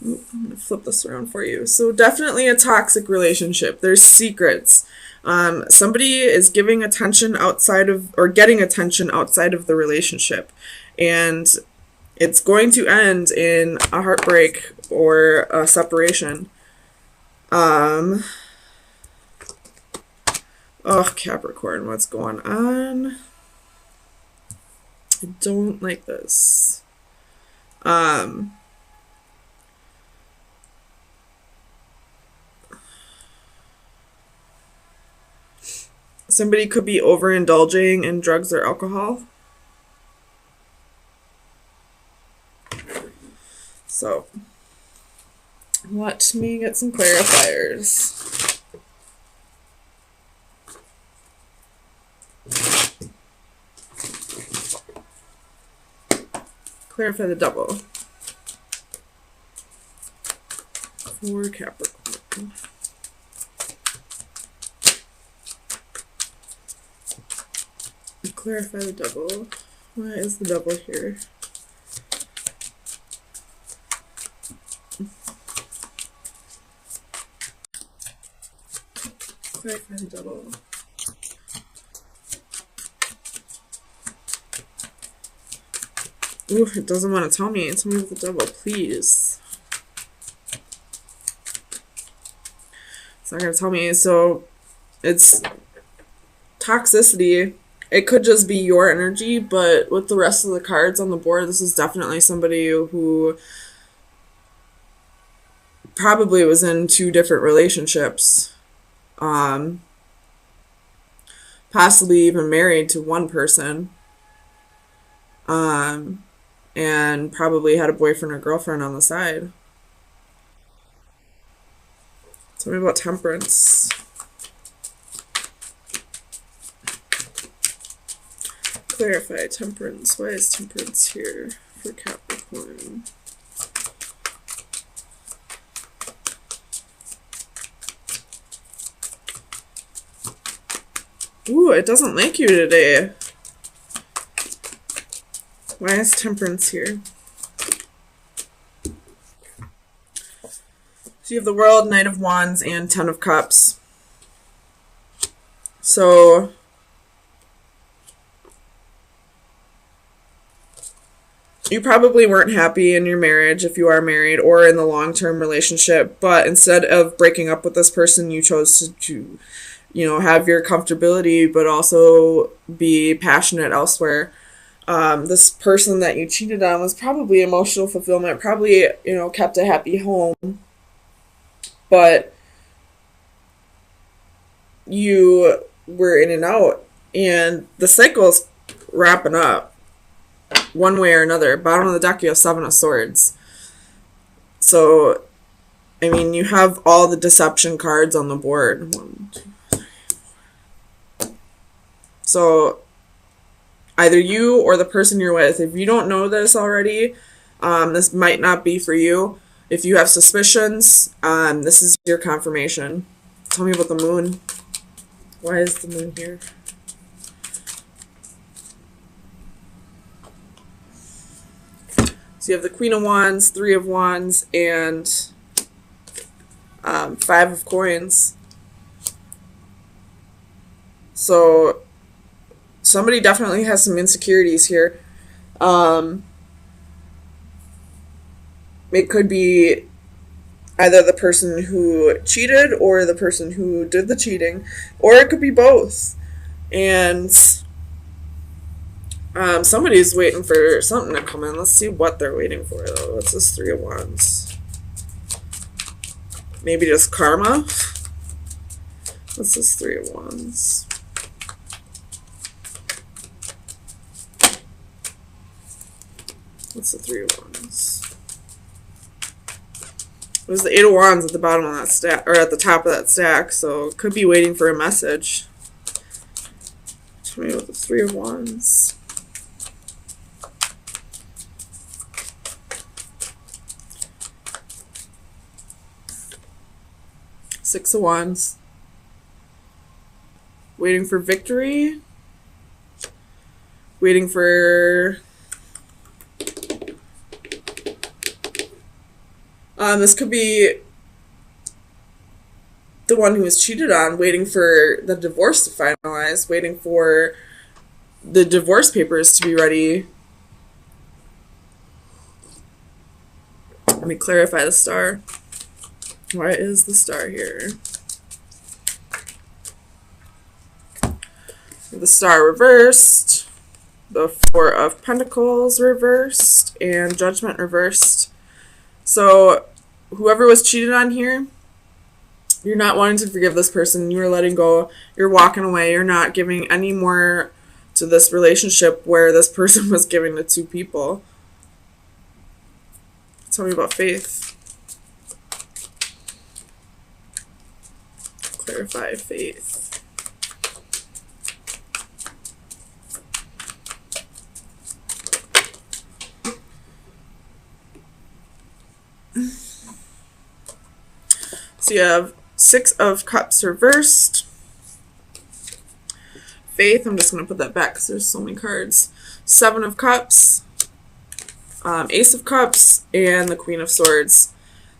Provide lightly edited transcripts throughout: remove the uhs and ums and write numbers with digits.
I'm going to flip this around for you. So definitely a toxic relationship. There's secrets. Somebody is giving attention outside of, or getting attention outside of the relationship. And it's going to end in a heartbreak or a separation. Oh, Capricorn, what's going on? I don't like this. Somebody could be overindulging in drugs or alcohol. So, let me get some clarifiers. Clarify the double for Capricorn. Clarify the double. Why is the double here? Clarify the double. Ooh, it doesn't want to tell me. Tell me with the double, please. It's not going to tell me. So it's toxicity. It could just be your energy, but with the rest of the cards on the board, this is definitely somebody who probably was in 2 different relationships. Possibly even married to one person. And probably had a boyfriend or girlfriend on the side. Tell me about temperance. Clarify temperance. Why is temperance here for Capricorn? Ooh, it doesn't like you today. Why is temperance here? So you have the World, Knight of Wands, and 10 of Cups. So you probably weren't happy in your marriage if you are married or in the long-term relationship, but instead of breaking up with this person, you chose to have your comfortability, but also be passionate elsewhere. This person that you cheated on was probably emotional fulfillment, probably, kept a happy home, but you were in and out, and the cycle's wrapping up one way or another. Bottom of the deck, you have 7 of Swords. So, I mean, you have all the deception cards on the board. 1, 2, 3, 4. So, either you or the person you're with. If you don't know this already, this might not be for you. If you have suspicions, this is your confirmation. Tell me about the moon. Why is the moon here? So you have the Queen of Wands, 3 of Wands, and 5 of Coins. So somebody definitely has some insecurities here. It could be either the person who cheated or the person who did the cheating, or it could be both. And somebody's waiting for something to come in. Let's see what they're waiting for, though. What's this 3 of Wands? Maybe just karma? What's this 3 of Wands? What's the 3 of Wands? There's the 8 of Wands at the bottom of that stack, or at the top of that stack, so could be waiting for a message. Tell me about the 3 of Wands. Six of Wands. Waiting for victory. Waiting for This could be the one who was cheated on, waiting for the divorce to finalize, waiting for the divorce papers to be ready. Let me clarify the star. Why is the star here? The star reversed, the Four of Pentacles reversed, and Judgment reversed. So whoever was cheated on here, you're not wanting to forgive this person. You are letting go. You're walking away. You're not giving any more to this relationship where this person was giving to two people. Tell me about faith. Clarify faith. So you have Six of Cups reversed. Faith, I'm just going to put that back because there's so many cards. Seven of Cups, Ace of Cups, and the Queen of Swords.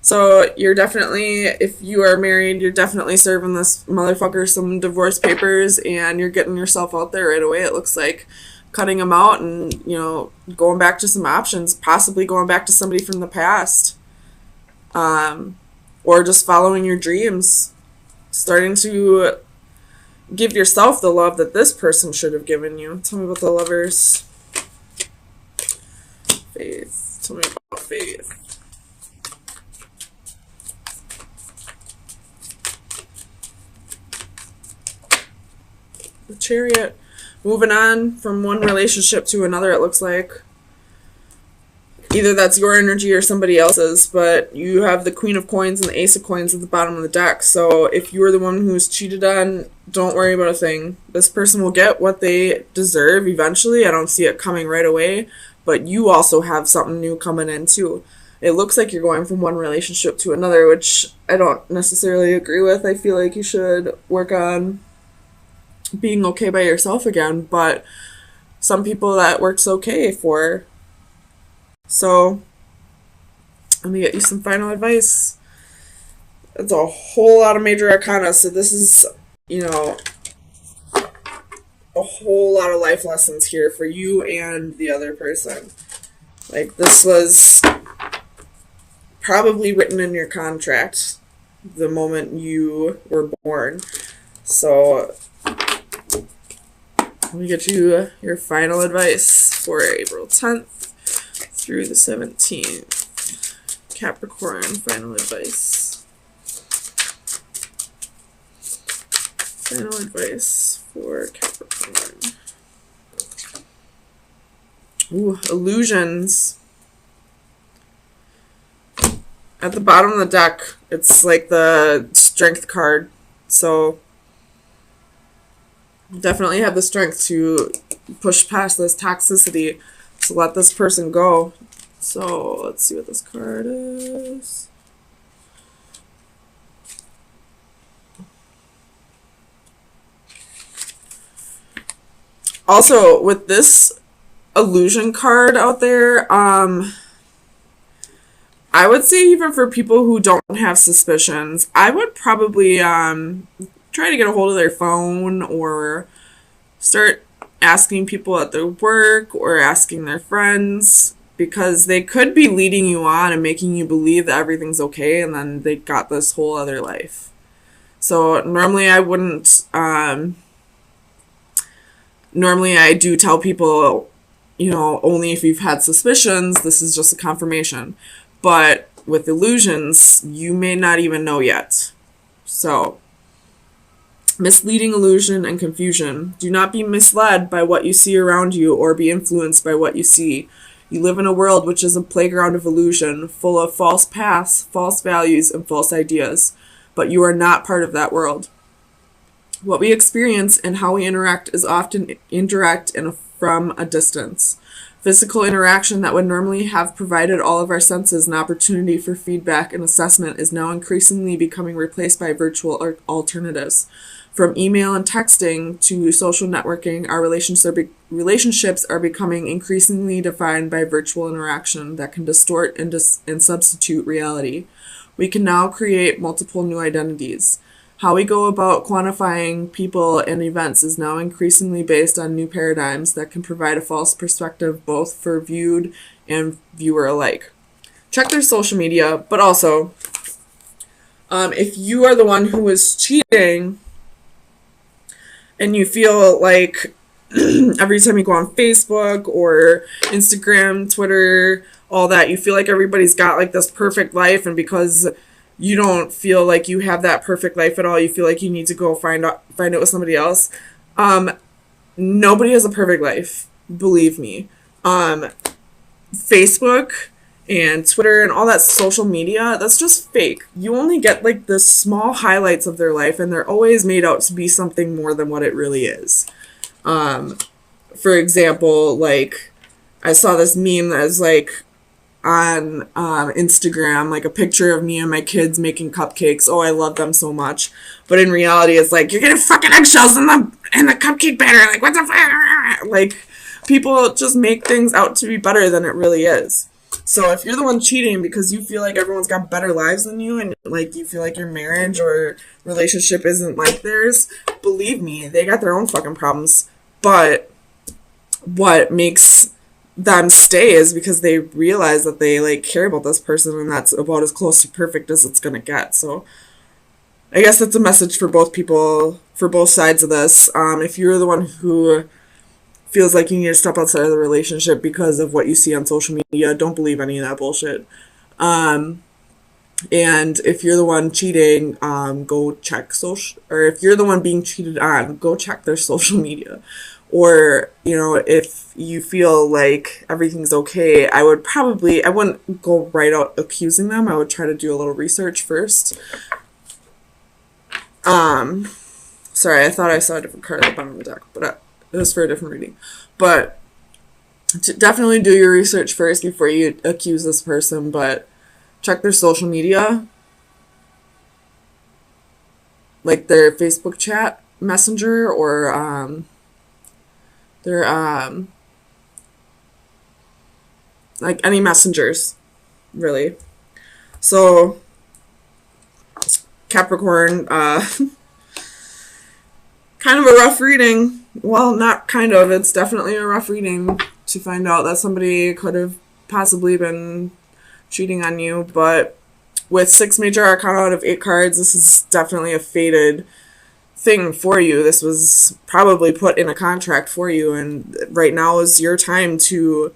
So you're definitely, if you are married, you're definitely serving this motherfucker some divorce papers, and you're getting yourself out there right away, it looks like. Cutting them out and, you know, going back to some options, possibly going back to somebody from the past. Or just following your dreams. Starting to give yourself the love that this person should have given you. Tell me about the Lovers. Faith. Tell me about faith. The Chariot. Moving on from one relationship to another, it looks like. Either that's your energy or somebody else's, but you have the Queen of Coins and the Ace of Coins at the bottom of the deck. So if you were the one who's cheated on, don't worry about a thing. This person will get what they deserve eventually. I don't see it coming right away, but you also have something new coming in too. It looks like you're going from one relationship to another, which I don't necessarily agree with. I feel like you should work on being okay by yourself again, but some people that works okay for. So, let me get you some final advice. It's a whole lot of major arcana, so this is, you know, a whole lot of life lessons here for you and the other person. Like, this was probably written in your contract the moment you were born. So, let me get you your final advice for April 10th. Through the 17th. Capricorn, final advice. Final advice for Capricorn. Ooh, illusions. At the bottom of the deck, it's like the strength card. So definitely have the strength to push past this toxicity. So let this person go. So let's see what this card is. Also, with this illusion card out there, I would say even for people who don't have suspicions, I would probably try to get a hold of their phone or start asking people at their work or asking their friends, because they could be leading you on and making you believe that everything's okay, and then they got this whole other life. So normally I wouldn't, normally I do tell people, you know, only if you've had suspicions, this is just a confirmation. But with illusions, you may not even know yet. So misleading illusion and confusion. Do not be misled by what you see around you or be influenced by what you see. You live in a world which is a playground of illusion, full of false paths, false values, and false ideas. But you are not part of that world. What we experience and how we interact is often indirect and from a distance. Physical interaction that would normally have provided all of our senses an opportunity for feedback and assessment is now increasingly becoming replaced by virtual alternatives. From email and texting to social networking, our relationships are becoming increasingly defined by virtual interaction that can distort and substitute reality. We can now create multiple new identities. How we go about quantifying people and events is now increasingly based on new paradigms that can provide a false perspective both for viewed and viewer alike. Check their social media, but also, if you are the one who is cheating and you feel like every time you go on Facebook or Instagram, Twitter, all that, you feel like everybody's got like this perfect life, and because you don't feel like you have that perfect life at all, you feel like you need to go find it with somebody else. Nobody has a perfect life, believe me. Facebook and Twitter and all that social media, that's just fake. You only get like the small highlights of their life, and they're always made out to be something more than what it really is. For example, like I saw this meme that was like on Instagram, like a picture of me and my kids making cupcakes. Oh, I love them so much. But in reality, it's like, you're getting fucking eggshells in the cupcake batter. Like, what the fuck? Like, people just make things out to be better than it really is. So if you're the one cheating because you feel like everyone's got better lives than you, and like you feel like your marriage or relationship isn't like theirs, believe me, they got their own fucking problems. But what makes them stay is because they realize that they like care about this person, and that's about as close to perfect as it's gonna get. So I guess that's a message for both people, for both sides of this. If you're the one who feels like you need to step outside of the relationship because of what you see on social media, don't believe any of that bullshit. And if you're the one cheating, go check social, or if you're the one being cheated on, go check their social media. Or, you know, if you feel like everything's okay, I wouldn't go right out accusing them. I would try to do a little research first. Sorry, I thought I saw a different card at the bottom of the deck, but it was for a different reading. But definitely do your research first before you accuse this person, but check their social media, like their Facebook chat messenger, or their like any messengers, really. So Capricorn, kind of a rough reading. Well, not kind of, it's definitely a rough reading to find out that somebody could have possibly been cheating on you. But with 6 major arcana out of 8 cards, this is definitely a fated thing for you. This was probably put in a contract for you, and right now is your time to